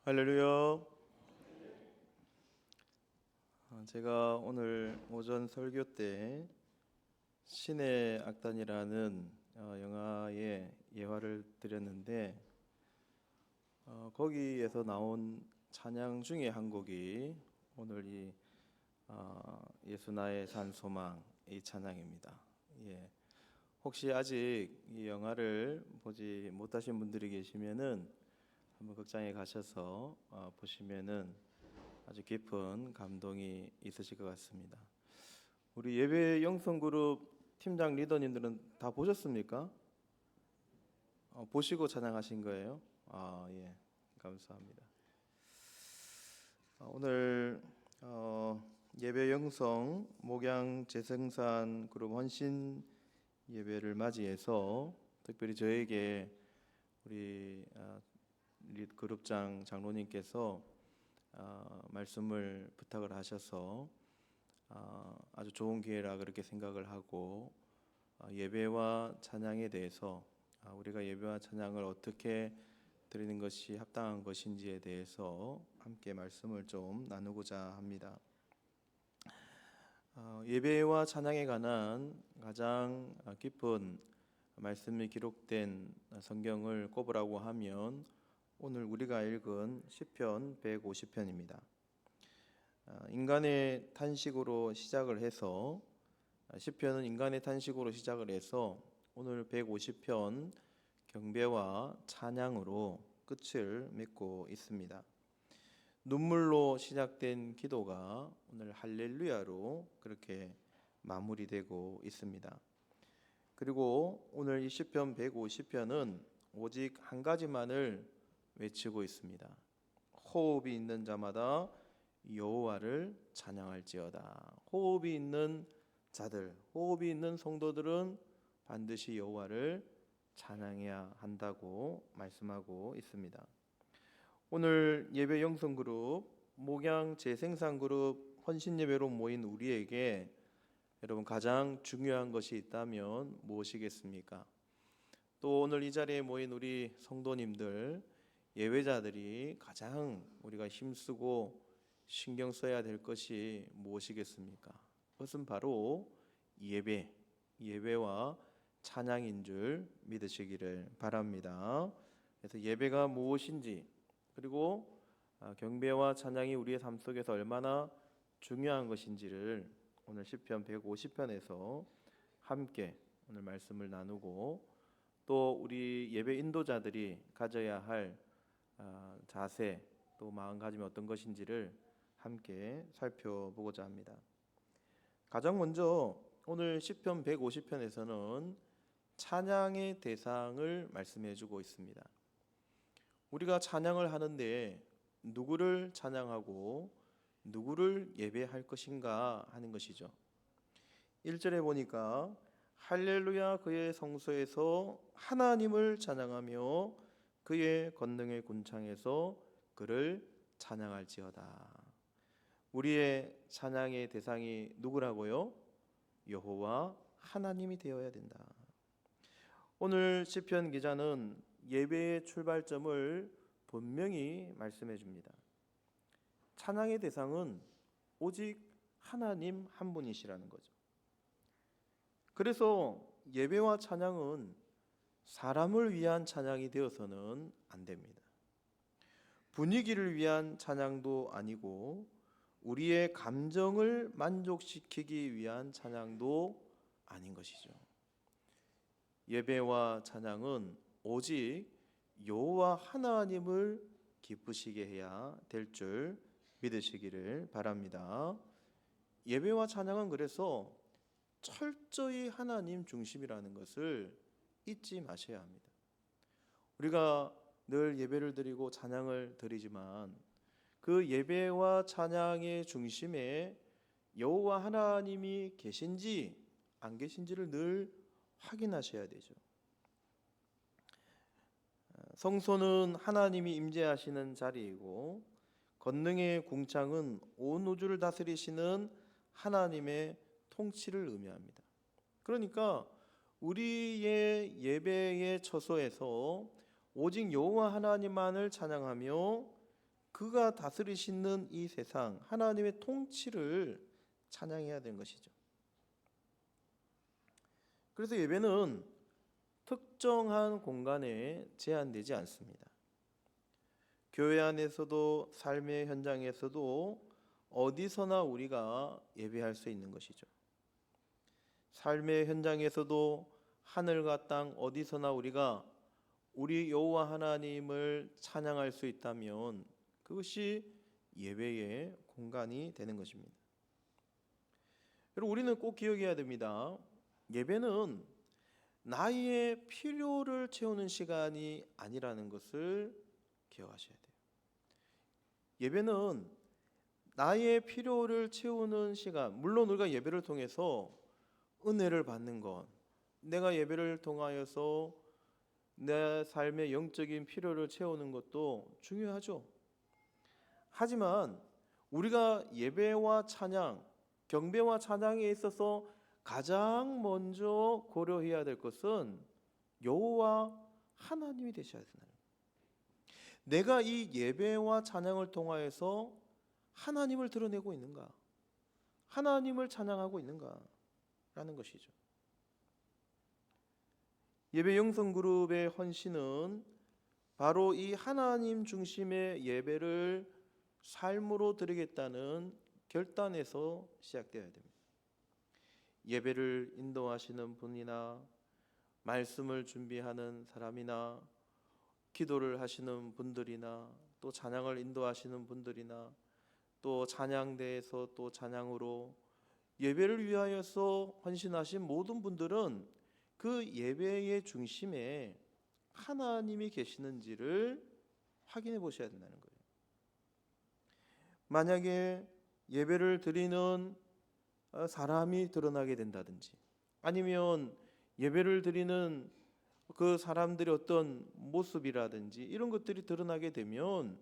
할렐루야. 제가 오늘 오전 설교 때 신의 악단이라는 영화의 예화를 드렸는데 거기에서 나온 찬양 중에 한 곡이 오늘 이 예수 나의 산 소망 이 찬양입니다. 예. 혹시 아직 이 영화를 보지 못하신 분들이 계시면은 한번 극장에 가셔서 보시면은 아주 깊은 감동이 있으실 것 같습니다. 우리 예배 영성그룹 팀장 리더님들은 다 보셨습니까? 보시고 찬양하신 거예요? 예, 감사합니다. 오늘 예배 영성 목양 재생산 그룹 헌신 예배를 맞이해서 특별히 저에게 우리 그룹장 장로님께서 말씀을 부탁을 하셔서 아주 좋은 기회라 그렇게 생각을 하고 예배와 찬양에 대해서 우리가 예배와 찬양을 어떻게 드리는 것이 합당한 것인지에 대해서 함께 말씀을 좀 나누고자 합니다. 예배와 찬양에 관한 가장 깊은 말씀이 기록된 성경을 꼽으라고 하면 오늘 우리가 읽은 시편 150편입니다. 인간의 탄식으로 시작을 해서 시편은 인간의 탄식으로 시작을 해서 오늘 150편 경배와 찬양으로 끝을 맺고 있습니다. 눈물로 시작된 기도가 오늘 할렐루야로 그렇게 마무리되고 있습니다. 그리고 오늘 이 시편 150편은 오직 한 가지만을 외치고 있습니다. 호흡이 있는 자마다 여호와를 찬양할지어다. 호흡이 있는 자들, 호흡이 있는 성도들은 반드시 여호와를 찬양해야 한다고 말씀하고 있습니다. 오늘 예배 영성그룹, 목양 재생산그룹 헌신예배로 모인 우리에게 여러분 가장 중요한 것이 있다면 무엇이겠습니까? 또 오늘 이 자리에 모인 우리 성도님들, 예배자들이 가장 우리가 힘쓰고 신경 써야 될 것이 무엇이겠습니까? 그것은 바로 예배와 찬양인 줄 믿으시기를 바랍니다. 그래서 예배가 무엇인지, 그리고 경배와 찬양이 우리의 삶 속에서 얼마나 중요한 것인지를 오늘 시편 150편에서 함께 오늘 말씀을 나누고, 또 우리 예배 인도자들이 가져야 할 자세, 또 마음가짐이 어떤 것인지를 함께 살펴보고자 합니다. 가장 먼저 오늘 시편 150편에서는 찬양의 대상을 말씀해 주고 있습니다. 우리가 찬양을 하는데 누구를 찬양하고 누구를 예배할 것인가 하는 것이죠. 1절에 보니까 할렐루야 그의 성소에서 하나님을 찬양하며 그의 권능의 군창에서 그를 찬양할지어다. 우리의 찬양의 대상이 누구라고요? 여호와 하나님이 되어야 된다. 오늘 시편 기자는 예배의 출발점을 분명히 말씀해 줍니다. 찬양의 대상은 오직 하나님 한 분이시라는 거죠. 그래서 예배와 찬양은 사람을 위한 찬양이 되어서는 안 됩니다. 분위기를 위한 찬양도 아니고 우리의 감정을 만족시키기 위한 찬양도 아닌 것이죠. 예배와 찬양은 오직 여호와 하나님을 기쁘시게 해야 될 줄 믿으시기를 바랍니다. 예배와 찬양은 그래서 철저히 하나님 중심이라는 것을 잊지 마셔야 합니다. 우리가 늘 예배를 드리고 찬양을 드리지만 그 예배와 찬양의 중심에 여호와 하나님이 계신지 안 계신지를 늘 확인하셔야 되죠. 성소는 하나님이 임재하시는 자리이고 권능의 궁창은 온 우주를 다스리시는 하나님의 통치를 의미합니다. 그러니까 우리의 예배의 처소에서 오직 여호와 하나님만을 찬양하며 그가 다스리시는 이 세상, 하나님의 통치를 찬양해야 되는 것이죠. 그래서 예배는 특정한 공간에 제한되지 않습니다. 교회 안에서도 삶의 현장에서도 어디서나 우리가 예배할 수 있는 것이죠. 삶의 현장에서도 하늘과 땅 어디서나 우리가 우리 여호와 하나님을 찬양할 수 있다면 그것이 예배의 공간이 되는 것입니다. 여러분, 우리는 꼭 기억해야 됩니다. 예배는 나의 필요를 채우는 시간이 아니라는 것을 기억하셔야 돼요. 예배는 나의 필요를 채우는 시간, 물론 우리가 예배를 통해서 은혜를 받는 것, 내가 예배를 통하여서 내 삶의 영적인 필요를 채우는 것도 중요하죠. 하지만 우리가 예배와 찬양, 경배와 찬양에 있어서 가장 먼저 고려해야 될 것은 여호와 하나님이 되셔야 된다. 내가 이 예배와 찬양을 통하여서 하나님을 드러내고 있는가? 하나님을 찬양하고 있는가? 라는 것이죠. 예배 영성그룹의 헌신은 바로 이 하나님 중심의 예배를 삶으로 드리겠다는 결단에서 시작되어야 됩니다. 예배를 인도하시는 분이나 말씀을 준비하는 사람이나 기도를 하시는 분들이나 또 찬양을 인도하시는 분들이나 또 찬양대에서 또 찬양으로 예배를 위하여서 헌신하신 모든 분들은 그 예배의 중심에 하나님이 계시는지를 확인해 보셔야 된다는 거예요. 만약에 예배를 드리는 사람이 드러나게 된다든지 아니면 예배를 드리는 그 사람들의 어떤 모습이라든지 이런 것들이 드러나게 되면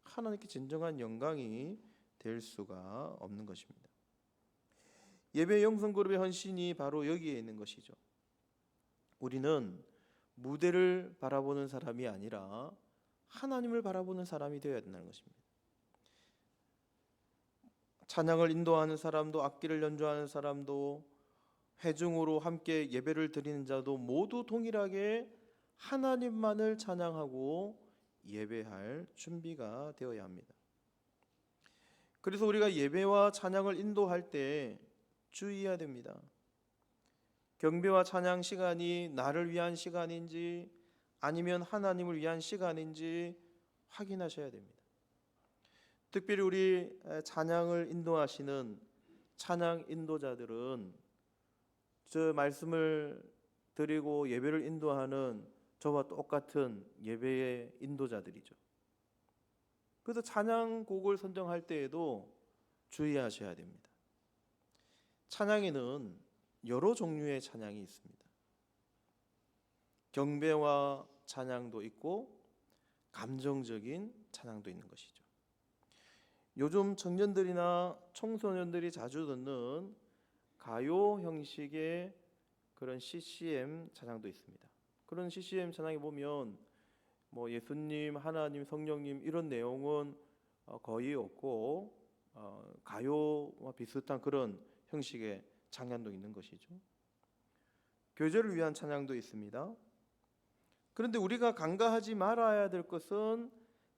하나님께 진정한 영광이 될 수가 없는 것입니다. 예배 영성그룹의 헌신이 바로 여기에 있는 것이죠. 우리는 무대를 바라보는 사람이 아니라 하나님을 바라보는 사람이 되어야 된다는 것입니다. 찬양을 인도하는 사람도 악기를 연주하는 사람도 회중으로 함께 예배를 드리는 자도 모두 동일하게 하나님만을 찬양하고 예배할 준비가 되어야 합니다. 그래서 우리가 예배와 찬양을 인도할 때 주의해야 됩니다. 경배와 찬양 시간이 나를 위한 시간인지 아니면 하나님을 위한 시간인지 확인하셔야 됩니다. 특별히 우리 찬양을 인도하시는 찬양 인도자들은 저 말씀을 드리고 예배를 인도하는 저와 똑같은 예배의 인도자들이죠. 그래서 찬양곡을 선정할 때에도 주의하셔야 됩니다. 찬양에는 여러 종류의 찬양이 있습니다. 경배와 찬양도 있고 감정적인 찬양도 있는 것이죠. 요즘 청년들이나 청소년들이 자주 듣는 가요 형식의 그런 CCM 찬양도 있습니다. 그런 CCM 찬양에 보면 뭐 예수님, 하나님, 성령님 이런 내용은 거의 없고 가요와 비슷한 그런 형식의 찬양도 있는 것이죠. 교제를 위한 찬양도 있습니다. 그런데 우리가 간과하지 말아야 될 것은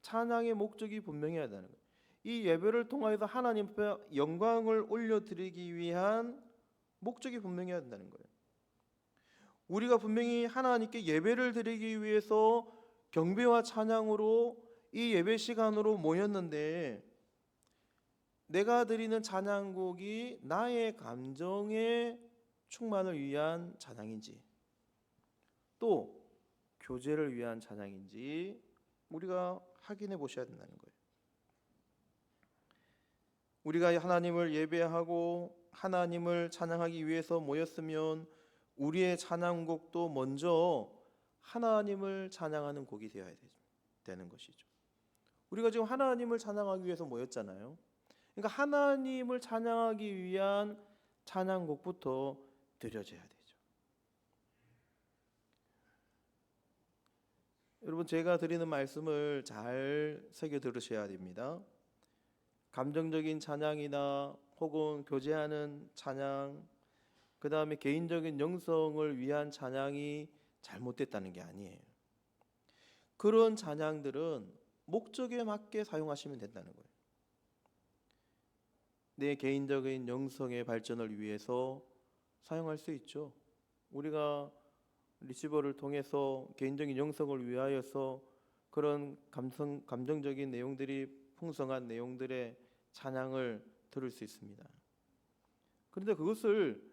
찬양의 목적이 분명해야 한다는 거예요. 이 예배를 통하여서 하나님 앞에 영광을 올려드리기 위한 목적이 분명해야 된다는 거예요. 우리가 분명히 하나님께 예배를 드리기 위해서 경배와 찬양으로 이 예배 시간으로 모였는데 내가 드리는 찬양곡이 나의 감정의 충만을 위한 찬양인지 또 교제를 위한 찬양인지 우리가 확인해 보셔야 된다는 거예요. 우리가 하나님을 예배하고 하나님을 찬양하기 위해서 모였으면 우리의 찬양곡도 먼저 하나님을 찬양하는 곡이 되어야 되는 것이죠. 우리가 지금 하나님을 찬양하기 위해서 모였잖아요. 그러니까 하나님을 찬양하기 위한 찬양곡부터 드려져야 되죠. 여러분, 제가 드리는 말씀을 잘 새겨 들으셔야 됩니다. 감정적인 찬양이나 혹은 교제하는 찬양, 그 다음에 개인적인 영성을 위한 찬양이 잘못됐다는 게 아니에요. 그런 찬양들은 목적에 맞게 사용하시면 된다는 거예요. 내 개인적인 영성의 발전을 위해서 사용할 수 있죠. 우리가 리시버를 통해서 개인적인 영성을 위하여서 그런 감정적인 내용들이 풍성한 내용들의 찬양을 들을 수 있습니다. 그런데 그것을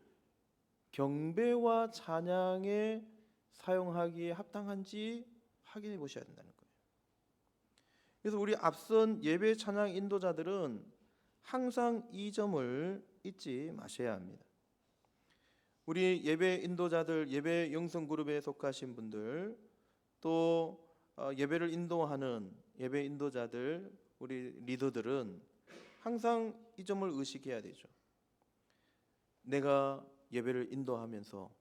경배와 찬양에 사용하기에 합당한지 확인해 보셔야 된다는 거예요. 그래서 우리 앞선 예배 찬양 인도자들은 항상 이 점을 잊지 마셔야 합니다. 우리 예배 인도자들, 예배 영성 그룹에 속하신 분들, 또 예배를 인도하는 예배 인도자들, 우리 리더들은 항상 이 점을 의식해야 되죠. 내가 예배를 인도하면서,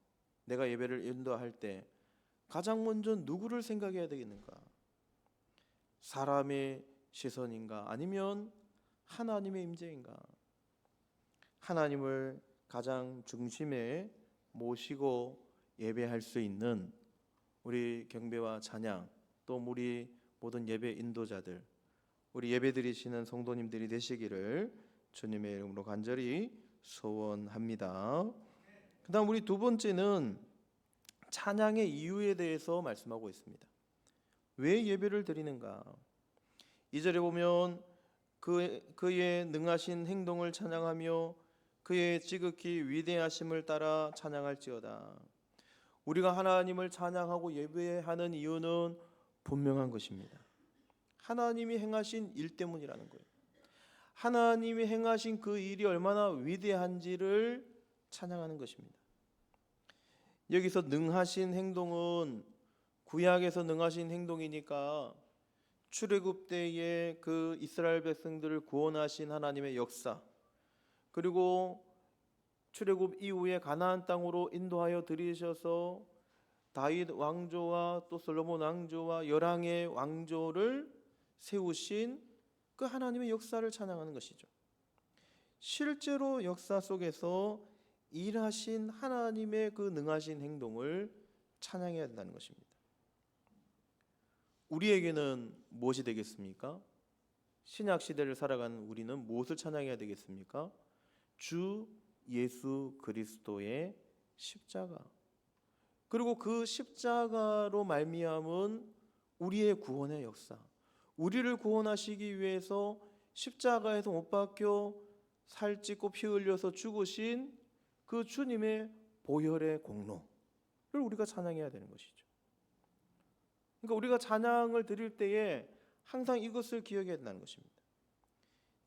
내가 예배를 인도할 때 가장 먼저 누구를 생각해야 되겠는가? 사람의 시선인가? 아니면 하나님의 임재인가? 하나님을 가장 중심에 모시고 예배할 수 있는 우리 경배와 찬양, 또 우리 모든 예배 인도자들, 우리 예배 드리시는 성도님들이 되시기를 주님의 이름으로 간절히 소원합니다. 그 다음 우리 두 번째는 찬양의 이유에 대해서 말씀하고 있습니다. 왜 예배를 드리는가? 2절에 보면 그의 능하신 행동을 찬양하며 그의 지극히 위대하심을 따라 찬양할지어다. 우리가 하나님을 찬양하고 예배하는 이유는 분명한 것입니다. 하나님이 행하신 일 때문이라는 거예요. 하나님이 행하신 그 일이 얼마나 위대한지를 찬양하는 것입니다. 여기서 능하신 행동은 구약에서 능하신 행동이니까 출애굽 때에 그 이스라엘 백성들을 구원하신 하나님의 역사, 그리고 출애굽 이후에 가나안 땅으로 인도하여 들이셔서 다윗 왕조와 또 솔로몬 왕조와 열왕의 왕조를 세우신 그 하나님의 역사를 찬양하는 것이죠. 실제로 역사 속에서 일하신 하나님의 그 능하신 행동을 찬양해야 한다는 것입니다. 우리에게는 무엇이 되겠습니까? 신약 시대를 살아가는 우리는 무엇을 찬양해야 되겠습니까? 주 예수 그리스도의 십자가, 그리고 그 십자가로 말미암은 우리의 구원의 역사, 우리를 구원하시기 위해서 십자가에서 못 박혀 살찌고 피 흘려서 죽으신 그 주님의 보혈의 공로를 우리가 찬양해야 되는 것이죠. 그러니까 우리가 찬양을 드릴 때에 항상 이것을 기억해야 된다는 것입니다.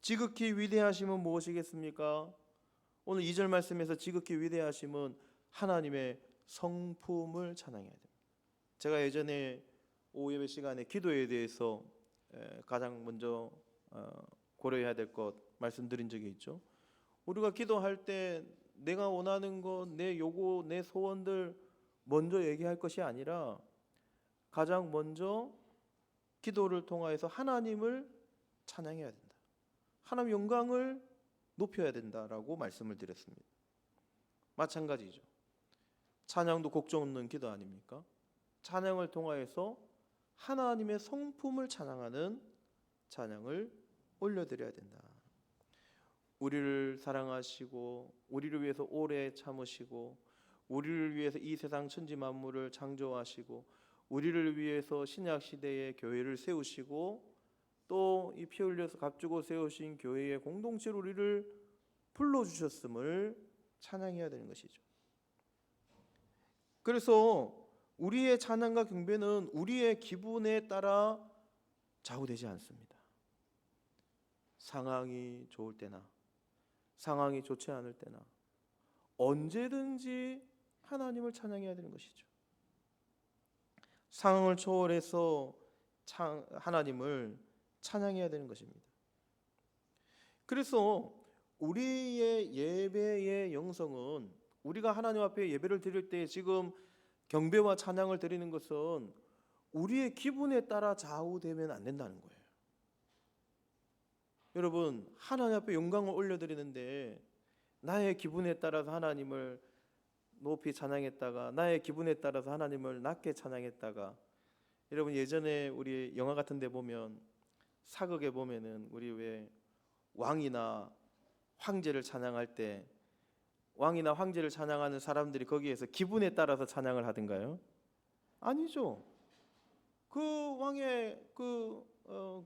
지극히 위대하심은 무엇이겠습니까? 오늘 2절 말씀에서 지극히 위대하심은 하나님의 성품을 찬양해야 됩니다. 제가 예전에 오후 예배 시간에 기도에 대해서 가장 먼저 고려해야 될 것 말씀드린 적이 있죠. 우리가 기도할 때 내가 원하는 것, 내 요구, 내 소원들 먼저 얘기할 것이 아니라 가장 먼저 기도를 통하여서 하나님을 찬양해야 된다. 하나님 영광을 높여야 된다라고 말씀을 드렸습니다. 마찬가지죠. 찬양도 곡정 없는 기도 아닙니까? 찬양을 통하여서 하나님의 성품을 찬양하는 찬양을 올려드려야 된다. 우리를 사랑하시고 우리를 위해서 오래 참으시고 우리를 위해서 이 세상 천지 만물을 창조하시고 우리를 위해서 신약 시대의 교회를 세우시고 또 이 피 흘려서 값주고 세우신 교회의 공동체로 우리를 불러주셨음을 찬양해야 되는 것이죠. 그래서 우리의 찬양과 경배는 우리의 기분에 따라 좌우되지 않습니다. 상황이 좋을 때나 상황이 좋지 않을 때나 언제든지 하나님을 찬양해야 되는 것이죠. 상황을 초월해서 하나님을 찬양해야 되는 것입니다. 그래서 우리의 예배의 영성은 우리가 하나님 앞에 예배를 드릴 때 지금 경배와 찬양을 드리는 것은 우리의 기분에 따라 좌우되면 안 된다는 거예요. 여러분, 하나님 앞에 영광을 올려드리는데 나의 기분에 따라서 하나님을 높이 찬양했다가 나의 기분에 따라서 하나님을 낮게 찬양했다가, 여러분 예전에 우리 영화 같은 데 보면 사극에 보면은 우리 왜 왕이나 황제를 찬양할 때 왕이나 황제를 찬양하는 사람들이 거기에서 기분에 따라서 찬양을 하던가요? 아니죠. 그 왕의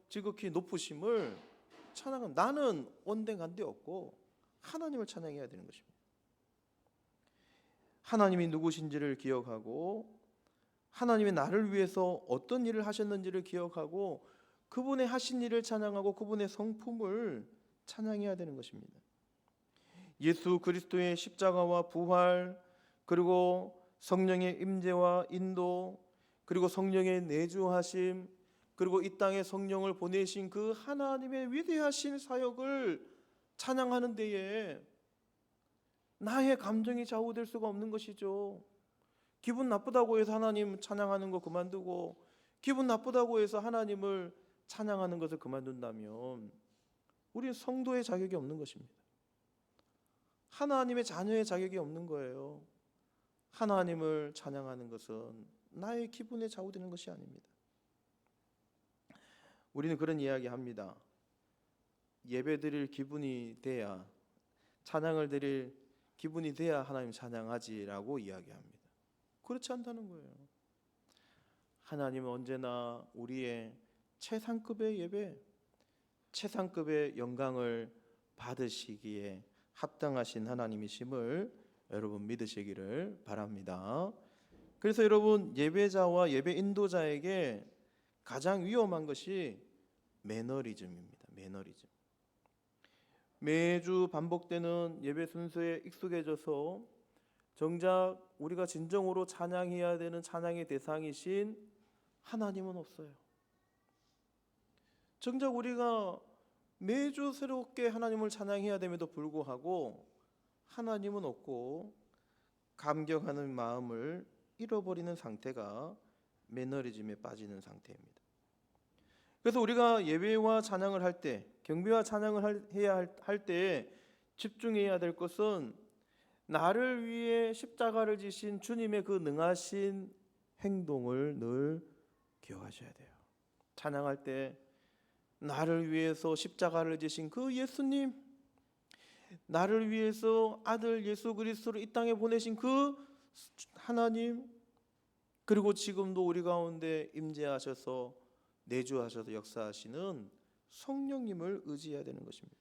지극히 높으심을 찬양은, 나는 온당한 데 없고 하나님을 찬양해야 되는 것입니다. 하나님이 누구신지를 기억하고 하나님이 나를 위해서 어떤 일을 하셨는지를 기억하고 그분의 하신 일을 찬양하고 그분의 성품을 찬양해야 되는 것입니다. 예수 그리스도의 십자가와 부활, 그리고 성령의 임재와 인도, 그리고 성령의 내주하심, 그리고 이 땅에 성령을 보내신 그 하나님의 위대하신 사역을 찬양하는 데에 나의 감정이 좌우될 수가 없는 것이죠. 기분 나쁘다고 해서 하나님 찬양하는 거 그만두고 기분 나쁘다고 해서 하나님을 찬양하는 것을 그만둔다면 우리는 성도의 자격이 없는 것입니다. 하나님의 자녀의 자격이 없는 거예요. 하나님을 찬양하는 것은 나의 기분에 좌우되는 것이 아닙니다. 우리는 그런 이야기 합니다. 예배 드릴 기분이 돼야, 찬양을 드릴 기분이 돼야 하나님 찬양하지라고 이야기합니다. 그렇지 않다는 거예요. 하나님은 언제나 우리의 최상급의 예배, 최상급의 영광을 받으시기에 합당하신 하나님이심을 여러분 믿으시기를 바랍니다. 그래서 여러분, 예배자와 예배 인도자에게 가장 위험한 것이 매너리즘입니다. 매너리즘. 매주 반복되는 예배 순서에 익숙해져서 정작 우리가 진정으로 찬양해야 되는 찬양의 대상이신 하나님은 없어요. 정작 우리가 매주 새롭게 하나님을 찬양해야 됨에도 불구하고 하나님은 없고 감격하는 마음을 잃어버리는 상태가 매너리즘에 빠지는 상태입니다. 그래서 우리가 예배와 찬양을 할 때, 경배와 찬양을 해야 할 때 집중해야 될 것은 나를 위해 십자가를 지신 주님의 그 능하신 행동을 늘 기억하셔야 돼요. 찬양할 때 나를 위해서 십자가를 지신 그 예수님, 나를 위해서 아들 예수 그리스도를 이 땅에 보내신 그 하나님, 그리고 지금도 우리 가운데 임재하셔서 내주하셔서 역사하시는 성령님을 의지해야 되는 것입니다.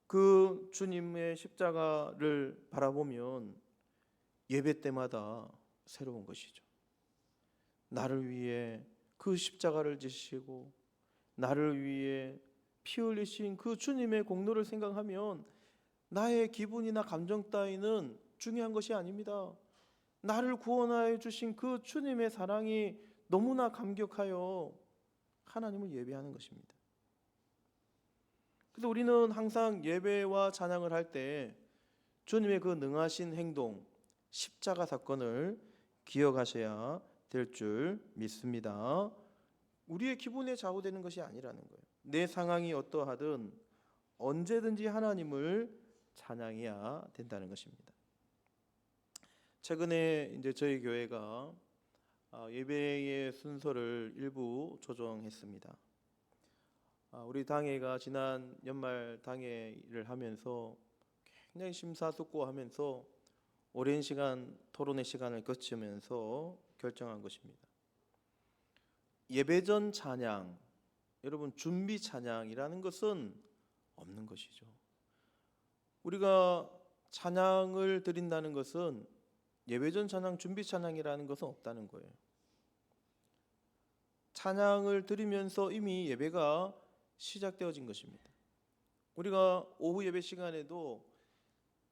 그 주님의 십자가를 바라보면 예배 때마다 새로운 것이죠. 나를 위해 그 십자가를 지시고 나를 위해 피 흘리신 그 주님의 공로를 생각하면 나의 기분이나 감정 따위는 중요한 것이 아닙니다. 나를 구원하여 주신 그 주님의 사랑이 너무나 감격하여 하나님을 예배하는 것입니다. 그래서 우리는 항상 예배와 찬양을 할 때 주님의 그 능하신 행동, 십자가 사건을 기억하셔야 될 줄 믿습니다. 우리의 기분에 좌우되는 것이 아니라는 거예요. 내 상황이 어떠하든 언제든지 하나님을 찬양해야 된다는 것입니다. 최근에 이제 저희 교회가 예배의 순서를 일부 조정했습니다. 우리 당회가 지난 연말 당회를 하면서 굉장히 심사숙고하면서 오랜 시간 토론의 시간을 거치면서 결정한 것입니다. 예배 전 찬양, 여러분 준비 찬양이라는 것은 없는 것이죠. 우리가 찬양을 드린다는 것은 예배 전 찬양, 준비 찬양이라는 것은 없다는 거예요. 찬양을 드리면서 이미 예배가 시작되어진 것입니다. 우리가 오후 예배 시간에도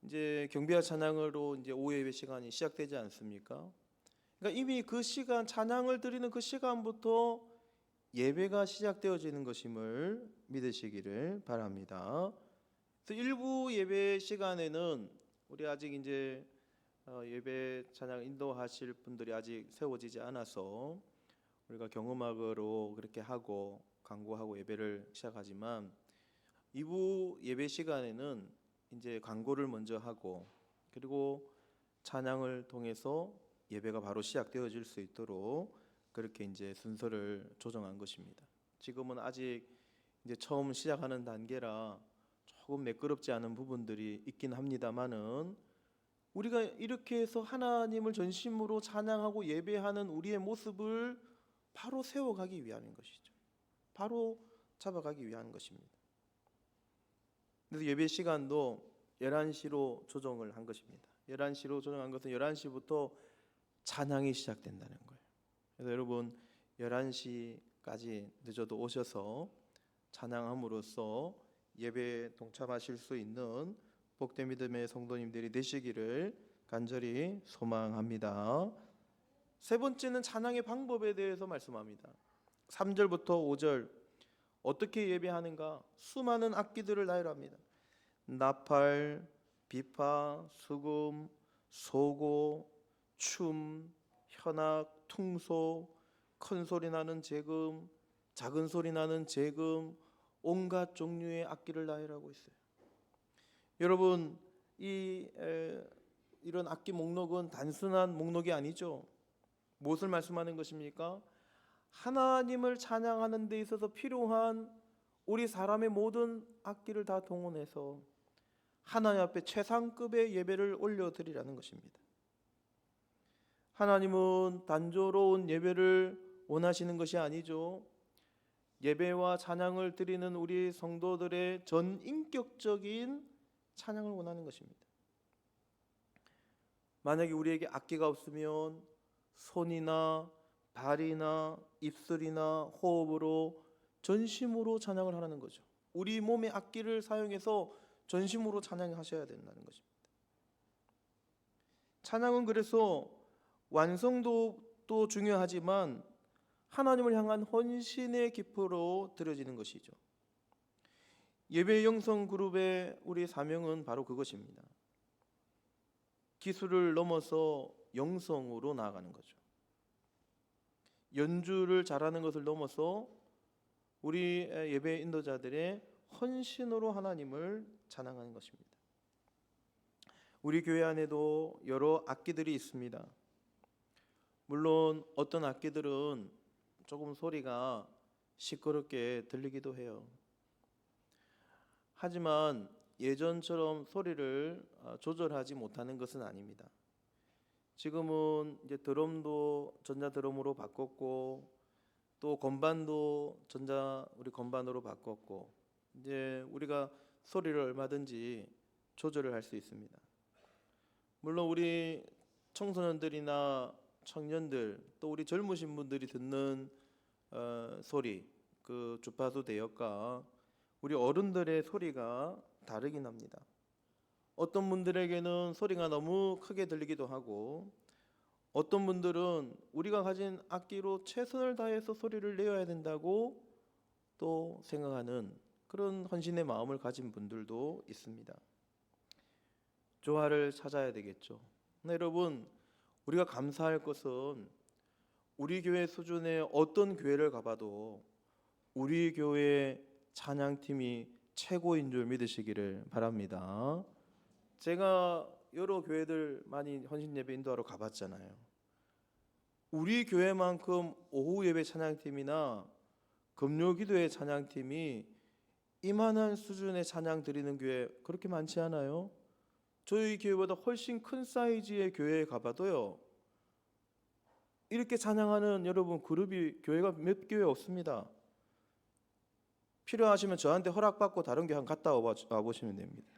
이제 경배와 찬양으로 이제 오후 예배 시간이 시작되지 않습니까? 그러니까 이미 그 시간, 찬양을 드리는 그 시간부터 예배가 시작되어지는 것임을 믿으시기를 바랍니다. 그래서 일부 예배 시간에는 우리 아직 이제 예배 찬양 인도하실 분들이 아직 세워지지 않아서 우리가 경음악으로 그렇게 하고 광고하고 예배를 시작하지만 2부 예배 시간에는 이제 광고를 먼저 하고 그리고 찬양을 통해서 예배가 바로 시작되어질 수 있도록 그렇게 이제 순서를 조정한 것입니다. 지금은 아직 이제 처음 시작하는 단계라 조금 매끄럽지 않은 부분들이 있긴 합니다만은 우리가 이렇게 해서 하나님을 전심으로 찬양하고 예배하는 우리의 모습을 바로 세워가기 위함인 것이죠. 바로 잡아가기 위한 것입니다. 그래서 예배 시간도 11시로 조정을 한 것입니다. 11시로 조정한 것은 11시부터 찬양이 시작된다는 거예요. 그래서 여러분 11시까지 늦어도 오셔서 찬양함으로써 예배에 동참하실 수 있는 복된 믿음의 성도님들이 되시기를 간절히 소망합니다. 세 번째는 찬양의 방법에 대해서 말씀합니다. 3절부터 5절 어떻게 예배하는가? 수많은 악기들을 나열합니다. 나팔, 비파, 수금, 소고, 춤, 현악, 퉁소, 큰 소리 나는 재금, 작은 소리 나는 재금, 온갖 종류의 악기를 나열하고 있어요. 여러분 이런 악기 목록은 단순한 목록이 아니죠. 무엇을 말씀하는 것입니까? 하나님을 찬양하는 데 있어서 필요한 우리 사람의 모든 악기를 다 동원해서 하나님 앞에 최상급의 예배를 올려드리라는 것입니다. 하나님은 단조로운 예배를 원하시는 것이 아니죠. 예배와 찬양을 드리는 우리 성도들의 전인격적인 찬양을 원하는 것입니다. 만약에 우리에게 악기가 없으면 손이나 발이나 입술이나 호흡으로 전심으로 찬양을 하라는 거죠. 우리 몸의 악기를 사용해서 전심으로 찬양하셔야 된다는 것입니다. 찬양은 그래서 완성도도 중요하지만 하나님을 향한 헌신의 기표로 드려지는 것이죠. 예배 영성 그룹의 우리 사명은 바로 그것입니다. 기술을 넘어서 영성으로 나아가는 거죠. 연주를 잘하는 것을 넘어서 우리 예배 인도자들의 헌신으로 하나님을 찬양하는 것입니다. 우리 교회 안에도 여러 악기들이 있습니다. 물론 어떤 악기들은 조금 소리가 시끄럽게 들리기도 해요. 하지만 예전처럼 소리를 조절하지 못하는 것은 아닙니다. 지금은 이제 드럼도 전자 드럼으로 바꿨고 또 건반도 우리 건반으로 바꿨고 이제 우리가 소리를 얼마든지 조절을 할 수 있습니다. 물론 우리 청소년들이나 청년들 또 우리 젊으신 분들이 듣는 소리 그 주파수 대역과 우리 어른들의 소리가 다르긴 합니다. 어떤 분들에게는 소리가 너무 크게 들리기도 하고 어떤 분들은 우리가 가진 악기로 최선을 다해서 소리를 내야 된다고 또 생각하는 그런 헌신의 마음을 가진 분들도 있습니다. 조화를 찾아야 되겠죠. 여러분 우리가 감사할 것은 우리 교회 수준의 어떤 교회를 가봐도 우리 교회 찬양팀이 최고인 줄 믿으시기를 바랍니다. 제가 여러 교회들 많이 헌신 예배 인도하러 가봤잖아요. 우리 교회만큼 오후 예배 찬양팀이나 금요 기도회 찬양팀이 이만한 수준의 찬양 드리는 교회 그렇게 많지 않아요. 저희 교회보다 훨씬 큰 사이즈의 교회에 가봐도요 이렇게 찬양하는 여러분 그룹이 교회가 몇 교회 없습니다. 필요하시면 저한테 허락받고 다른 교회 한번 갔다 와보시면 됩니다.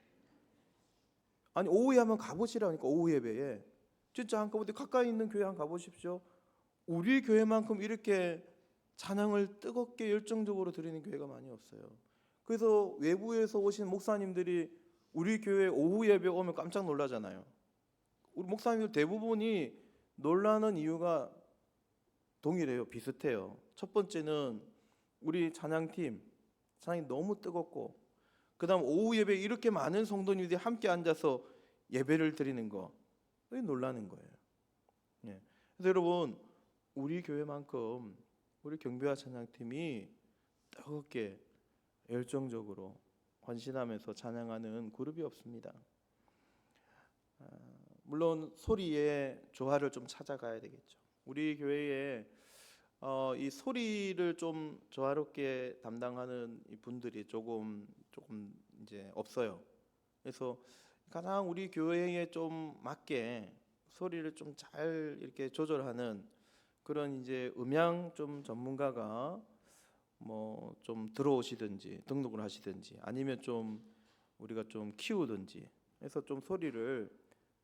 아니 오후에 한번 가보시라니까. 오후 예배에 진짜 한꺼번에 가까이 있는 교회 한번 가보십시오. 우리 교회만큼 이렇게 찬양을 뜨겁게 열정적으로 드리는 교회가 많이 없어요. 그래서 외부에서 오신 목사님들이 우리 교회 오후 예배 오면 깜짝 놀라잖아요. 우리 목사님들 대부분이 놀라는 이유가 동일해요. 비슷해요. 첫 번째는 우리 찬양이 너무 뜨겁고 그 다음 오후 예배 이렇게 많은 성도님들이 함께 앉아서 예배를 드리는 거 놀라는 거예요. 예. 그래서 여러분, 우리 교회만큼 우리 경배와 찬양팀이 뜨겁게 열정적으로 헌신하면서 찬양하는 그룹이 없습니다. 물론 소리의 조화를 좀 찾아가야 되겠죠. 우리 교회에 이 소리를 좀 조화롭게 담당하는 이 분들이 조금 이제 없어요. 그래서 가장 우리 교회에 좀 맞게 소리를 좀 잘 이렇게 조절하는 그런 이제 음향 좀 전문가가 뭐 좀 들어오시든지 등록을 하시든지 아니면 좀 우리가 좀 키우든지 해서 좀 소리를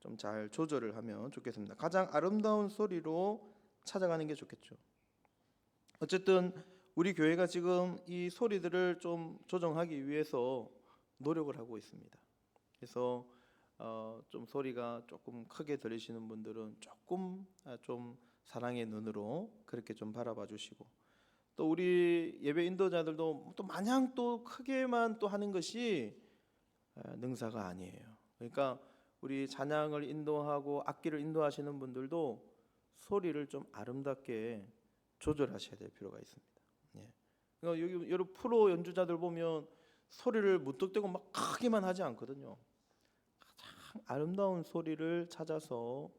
좀 잘 조절을 하면 좋겠습니다. 가장 아름다운 소리로 찾아가는 게 좋겠죠. 어쨌든 우리 교회가 지금 이 소리들을 좀 조정하기 위해서 노력을 하고 있습니다. 그래서 좀 소리가 조금 크게 들리시는 분들은 조금 좀 사랑의 눈으로 그렇게 좀 바라봐 주시고, 또 우리 예배 인도자들도 또 마냥 또 크게만 또 하는 것이 능사가 아니에요. 그러니까 우리 찬양을 인도하고 악기를 인도하시는 분들도 소리를 좀 아름답게 조절하셔야 될 필요가 있습니다. 예. 그러니까 여기 여러 프로 연주자들 보면 소리를 무턱대고 막 크게만 하지 않거든요. 가장 아름다운 소리를 찾아서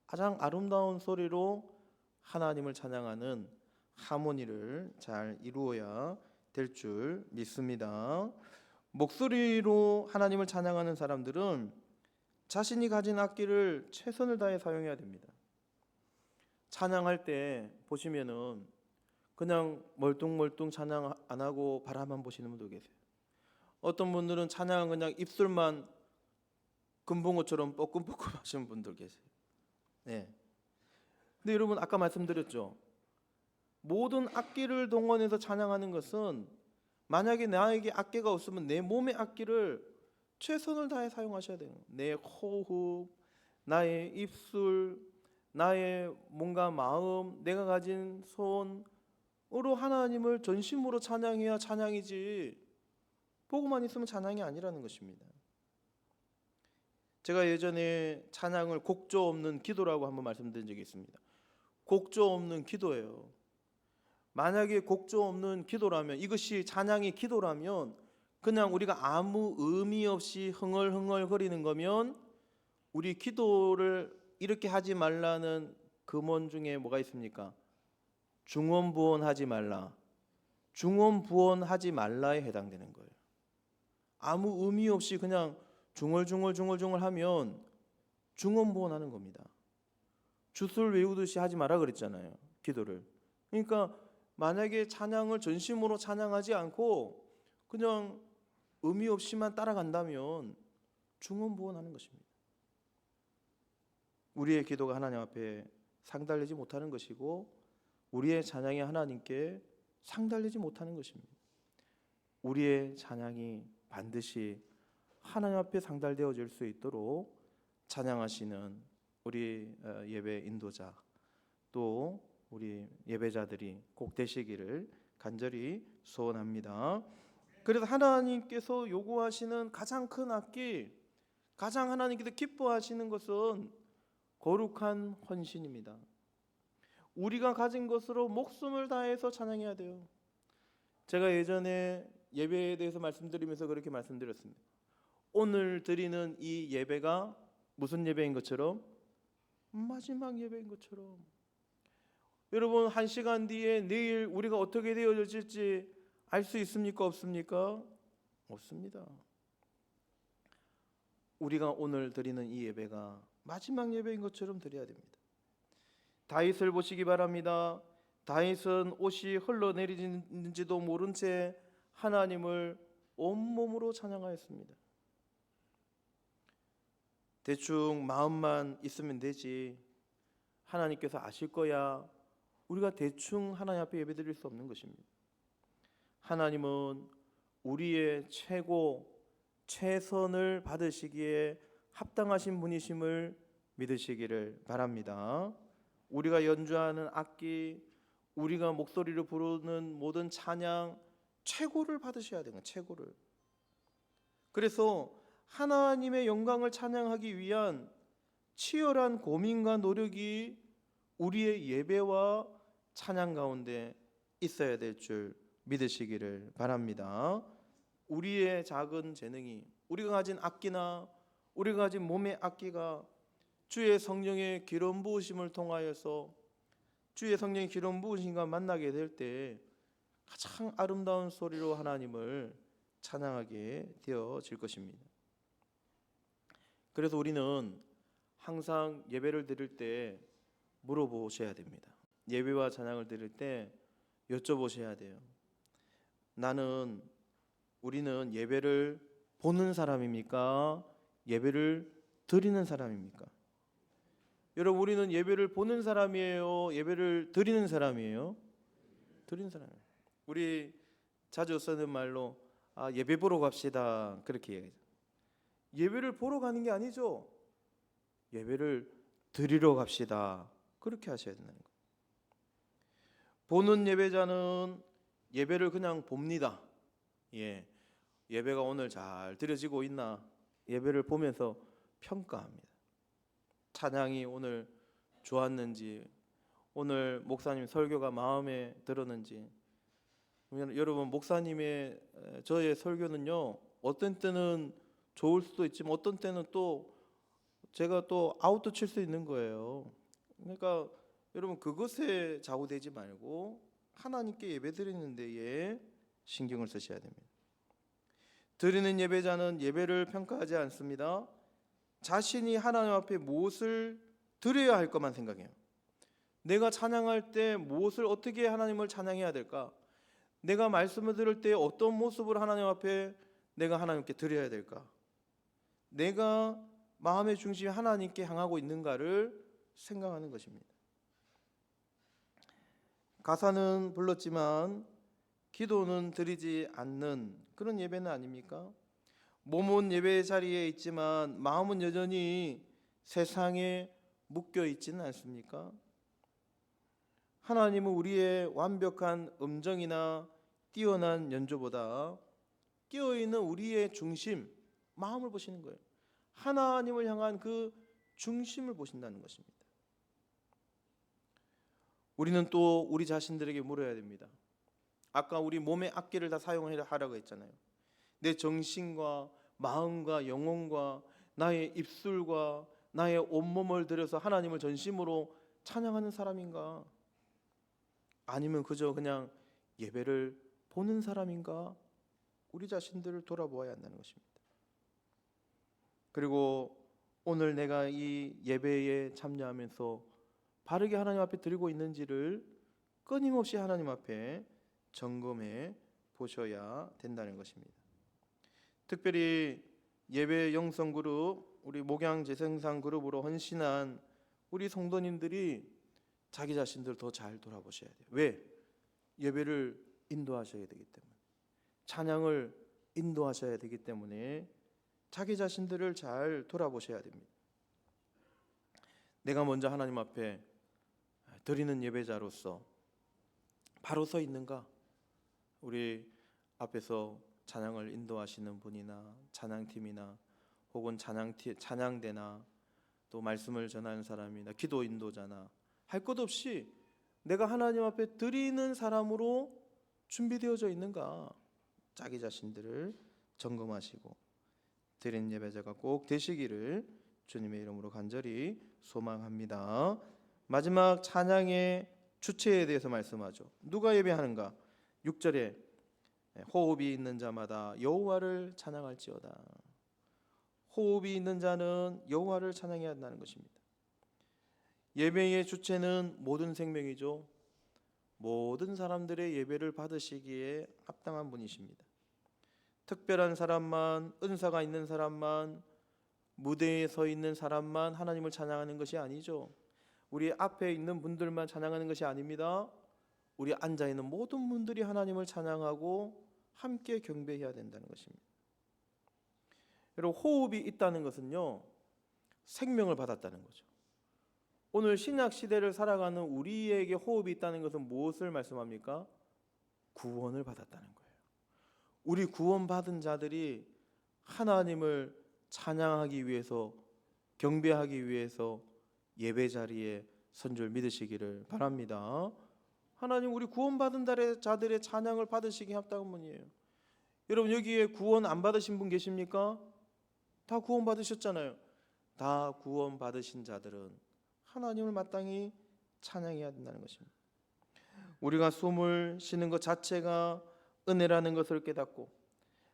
가장 아름다운 소리로 하나님을 찬양하는 하모니를 잘 이루어야 될 줄 믿습니다. 목소리로 하나님을 찬양하는 사람들은 자신이 가진 악기를 최선을 다해 사용해야 됩니다. 찬양할 때 보시면은 그냥 멀뚱멀뚱 찬양 안 하고 바라만 보시는 분도 계세요. 어떤 분들은 찬양은 그냥 입술만 금붕어처럼 뻐끔뻐끔 하시는 분들 계세요. 네. 근데 여러분, 아까 말씀드렸죠. 모든 악기를 동원해서 찬양하는 것은, 만약에 나에게 악기가 없으면 내 몸의 악기를 최선을 다해 사용하셔야 돼요. 내 호흡, 나의 입술, 나의 뭔가 마음, 내가 가진 손으로 하나님을 전심으로 찬양해야 찬양이지, 보고만 있으면 찬양이 아니라는 것입니다. 제가 예전에 찬양을 곡조 없는 기도라고 한번 말씀드린 적이 있습니다. 곡조 없는 기도예요. 만약에 곡조 없는 기도라면, 이것이 찬양의 기도라면 그냥 우리가 아무 의미 없이 흥얼흥얼거리는 거면, 우리 기도를 이렇게 하지 말라는 금원 중에 뭐가 있습니까? 중언부언하지 말라. 중언부언하지 말라에 해당되는 거예요. 아무 의미 없이 그냥 중얼중얼 하면 중언부언하는 겁니다. 주술 외우듯이 하지 마라 그랬잖아요, 기도를. 그러니까 만약에 찬양을 전심으로 찬양하지 않고 그냥 의미 없이만 따라간다면 중언부언하는 것입니다. 우리의 기도가 하나님 앞에 상달되지 못하는 것이고, 우리의 찬양이 하나님께 상달되지 못하는 것입니다. 우리의 찬양이 반드시 하나님 앞에 상달되어질 수 있도록 찬양하시는 우리 예배 인도자, 또 우리 예배자들이 꼭 되시기를 간절히 소원합니다. 그래서 하나님께서 요구하시는 가장 큰 악기, 가장 하나님께서 기뻐하시는 것은 거룩한 헌신입니다. 우리가 가진 것으로 목숨을 다해서 찬양해야 돼요. 제가 예전에 예배에 대해서 말씀드리면서 그렇게 말씀드렸습니다. 오늘 드리는 이 예배가 무슨 예배인 것처럼? 마지막 예배인 것처럼. 여러분, 1시간 뒤에 내일 우리가 어떻게 되어질지 알 수 있습니까? 없습니까? 없습니다. 우리가 오늘 드리는 이 예배가 마지막 예배인 것처럼 드려야 됩니다. 다윗을 보시기 바랍니다. 다윗은 옷이 흘러내리는지도 모른 채 하나님을 온몸으로 찬양하였습니다. 대충 마음만 있으면 되지, 하나님께서 아실 거야, 우리가 대충 하나님 앞에 예배드릴 수 없는 것입니다. 하나님은 우리의 최고 최선을 받으시기에 합당하신 분이심을 믿으시기를 바랍니다. 우리가 연주하는 악기, 우리가 목소리를 부르는 모든 찬양, 최고를 받으셔야 되는, 최고를. 그래서 하나님의 영광을 찬양하기 위한 치열한 고민과 노력이 우리의 예배와 찬양 가운데 있어야 될 줄 믿으시기를 바랍니다. 우리의 작은 재능이, 우리가 가진 악기나 우리가 가진 몸의 악기가 주의 성령의 기름 부으심을 통하여서 주의 성령의 기름 부으심과 만나게 될 때 가장 아름다운 소리로 하나님을 찬양하게 되어질 것입니다. 그래서 우리는 항상 예배를 드릴 때 물어보셔야 됩니다. 예배와 찬양을 드릴 때 여쭤보셔야 돼요. 우리는 예배를 보는 사람입니까? 예배를 드리는 사람입니까? 여러분, 우리는 예배를 보는 사람이에요? 예배를 드리는 사람이에요? 드리는 사람이에요. 우리 자주 쓰는 말로 예배 보러 갑시다, 그렇게 얘기해요. 예배를 보러 가는 게 아니죠. 예배를 드리러 갑시다, 그렇게 하셔야 된다는 거예요. 보는 예배자는 예배를 그냥 봅니다. 예배가 오늘 잘 드려지고 있나, 예배를 보면서 평가합니다. 찬양이 오늘 좋았는지, 오늘 목사님 설교가 마음에 들었는지. 여러분, 목사님의 저의 설교는요, 어떤 때는 좋을 수도 있지만 어떤 때는 또 제가 또 아웃도 칠 수 있는 거예요. 그러니까 여러분, 그것에 좌우되지 말고 하나님께 예배드리는 데에 신경을 쓰셔야 됩니다. 드리는 예배자는 예배를 평가하지 않습니다. 자신이 하나님 앞에 무엇을 드려야 할 것만 생각해요. 내가 찬양할 때 무엇을 어떻게 하나님을 찬양해야 될까? 내가 말씀을 들을 때 어떤 모습으로 하나님 앞에 내가 하나님께 드려야 될까? 내가 마음의 중심이 하나님께 향하고 있는가를 생각하는 것입니다. 가사는 불렀지만 기도는 드리지 않는 그런 예배는 아닙니까? 몸은 예배 자리에 있지만 마음은 여전히 세상에 묶여 있지는 않습니까? 하나님은 우리의 완벽한 음정이나 뛰어난 연주보다 깨어있는 우리의 중심, 마음을 보시는 거예요. 하나님을 향한 그 중심을 보신다는 것입니다. 우리는 또 우리 자신들에게 물어야 됩니다. 아까 우리 몸의 악기를 다 사용하라고 했잖아요. 내 정신과 마음과 영혼과 나의 입술과 나의 온몸을 들여서 하나님을 전심으로 찬양하는 사람인가? 아니면 그저 그냥 예배를 보는 사람인가? 우리 자신들을 돌아보아야 한다는 것입니다. 그리고 오늘 내가 이 예배에 참여하면서 바르게 하나님 앞에 드리고 있는지를 끊임없이 하나님 앞에 점검해 보셔야 된다는 것입니다. 특별히 예배 영성 그룹, 우리 목양 재생산 그룹으로 헌신한 우리 성도님들이 자기 자신들 더 잘 돌아보셔야 돼요. 왜? 예배를 인도하셔야 되기 때문에, 찬양을 인도하셔야 되기 때문에 자기 자신들을 잘 돌아보셔야 됩니다. 내가 먼저 하나님 앞에 드리는 예배자로서 바로 서 있는가? 우리 앞에서 찬양을 인도하시는 분이나 찬양팀이나 혹은 찬양대나 또 말씀을 전하는 사람이나 기도 인도자나 할 것 없이 내가 하나님 앞에 드리는 사람으로 준비되어져 있는가? 자기 자신들을 점검하시고 드리는 예배자가 꼭 되시기를 주님의 이름으로 간절히 소망합니다. 마지막 찬양의 주체에 대해서 말씀하죠. 누가 예배하는가? 6절에 호흡이 있는 자마다 여호와를 찬양할지어다. 호흡이 있는 자는 여호와를 찬양해야 한다는 것입니다. 예배의 주체는 모든 생명이죠. 모든 사람들의 예배를 받으시기에 합당한 분이십니다. 특별한 사람만, 은사가 있는 사람만, 무대에 서 있는 사람만 하나님을 찬양하는 것이 아니죠. 우리 앞에 있는 분들만 찬양하는 것이 아닙니다. 우리 앉아있는 모든 분들이 하나님을 찬양하고 함께 경배해야 된다는 것입니다. 여러분, 호흡이 있다는 것은요, 생명을 받았다는 거죠. 오늘 신약 시대를 살아가는 우리에게 호흡이 있다는 것은 무엇을 말씀합니까? 구원을 받았다는 거예요. 우리 구원받은 자들이 하나님을 찬양하기 위해서 경배하기 위해서 예배 자리에 선 줄 믿으시기를 바랍니다. 하나님, 우리 구원받은 자들의 찬양을 받으시기 합당한분이에요. 여러분, 여기에 구원 안 받으신 분 계십니까? 다 구원 받으셨잖아요. 다 구원 받으신 자들은 하나님을 마땅히 찬양해야 된다는 것입니다. 우리가 숨을 쉬는 것 자체가 은혜라는 것을 깨닫고,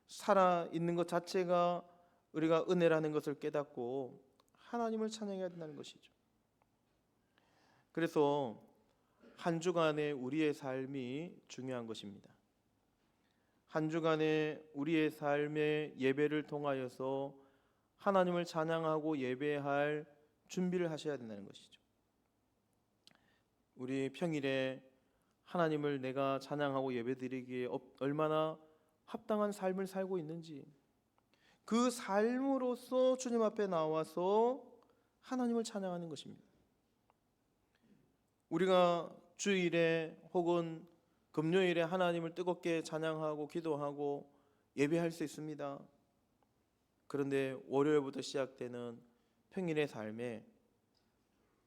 살아 있는 것 자체가 우리가 은혜라는 것을 깨닫고 하나님을 찬양해야 된다는 것이죠. 그래서 한 주간의 우리의 삶이 중요한 것입니다. 한 주간의 우리의 삶의 예배를 통하여서 하나님을 찬양하고 예배할 준비를 하셔야 된다는 것이죠. 우리 평일에 하나님을 내가 찬양하고 예배드리기에 얼마나 합당한 삶을 살고 있는지, 그 삶으로서 주님 앞에 나와서 하나님을 찬양하는 것입니다. 우리가 주일에 혹은 금요일에 하나님을 뜨겁게 찬양하고 기도하고 예배할 수 있습니다. 그런데 월요일부터 시작되는 평일의 삶에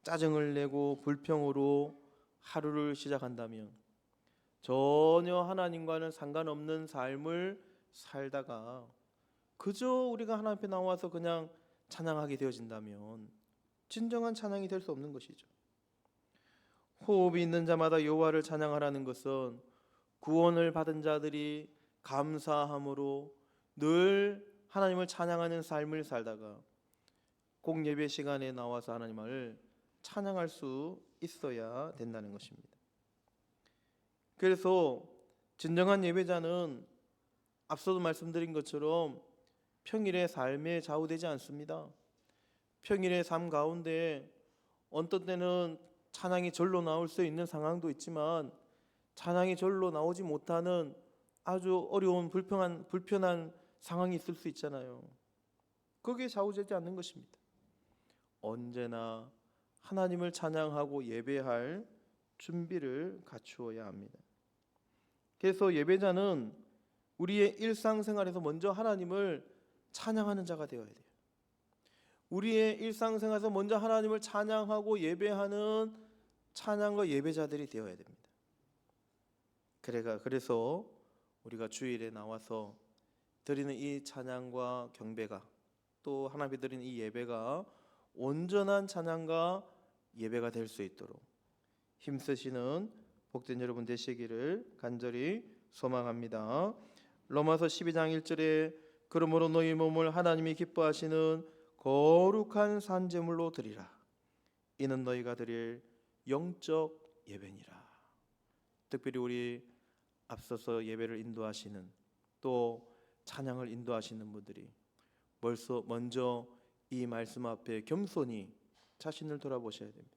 짜증을 내고 불평으로 하루를 시작한다면 전혀 하나님과는 상관없는 삶을 살다가 그저 우리가 하나님 앞에 나와서 그냥 찬양하게 되어진다면 진정한 찬양이 될 수 없는 것이죠. 호흡이 있는 자마다 여호와를 찬양하라는 것은 구원을 받은 자들이 감사함으로 늘 하나님을 찬양하는 삶을 살다가 꼭 예배 시간에 나와서 하나님을 찬양할 수 있어야 된다는 것입니다. 그래서 진정한 예배자는 앞서도 말씀드린 것처럼 평일의 삶에 좌우되지 않습니다. 평일의 삶 가운데 어떤 때는 찬양이 절로 나올 수 있는 상황도 있지만 찬양이 절로 나오지 못하는 아주 어려운 불편한 상황이 있을 수 있잖아요. 거기에 좌우되지 않는 것입니다. 언제나 하나님을 찬양하고 예배할 준비를 갖추어야 합니다. 그래서 예배자는 우리의 일상생활에서 먼저 하나님을 찬양하는 자가 되어야 돼요. 우리의 일상생활에서 먼저 하나님을 찬양하고 예배하는 찬양과 예배자들이 되어야 됩니다. 그래서 우리가 주일에 나와서 드리는 이 찬양과 경배가, 또 하나님께 드리는 이 예배가 온전한 찬양과 예배가 될 수 있도록 힘쓰시는 복된 여러분 되시기를 간절히 소망합니다. 로마서 12장 1절에 그러므로 너희 몸을 하나님이 기뻐하시는 거룩한 산제물로 드리라. 이는 너희가 드릴 영적 예배니라. 특별히 우리 앞서서 예배를 인도하시는, 또 찬양을 인도하시는 분들이 먼저 이 말씀 앞에 겸손히 자신을 돌아보셔야 됩니다.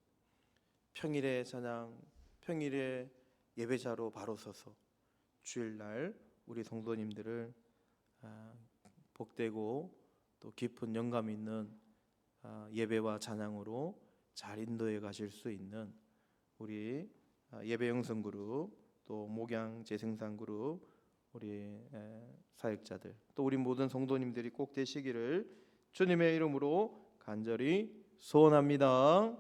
평일의 찬양, 평일의 예배자로 바로 서서 주일날 우리 성도님들을 복되고 또 깊은 영감 있는 예배와 찬양으로 잘 인도해 가실 수 있는 우리 예배 영성 그룹, 또 목양 재생산 그룹, 우리 사역자들, 또 우리 모든 성도님들이 꼭 되시기를 주님의 이름으로 간절히 소원합니다.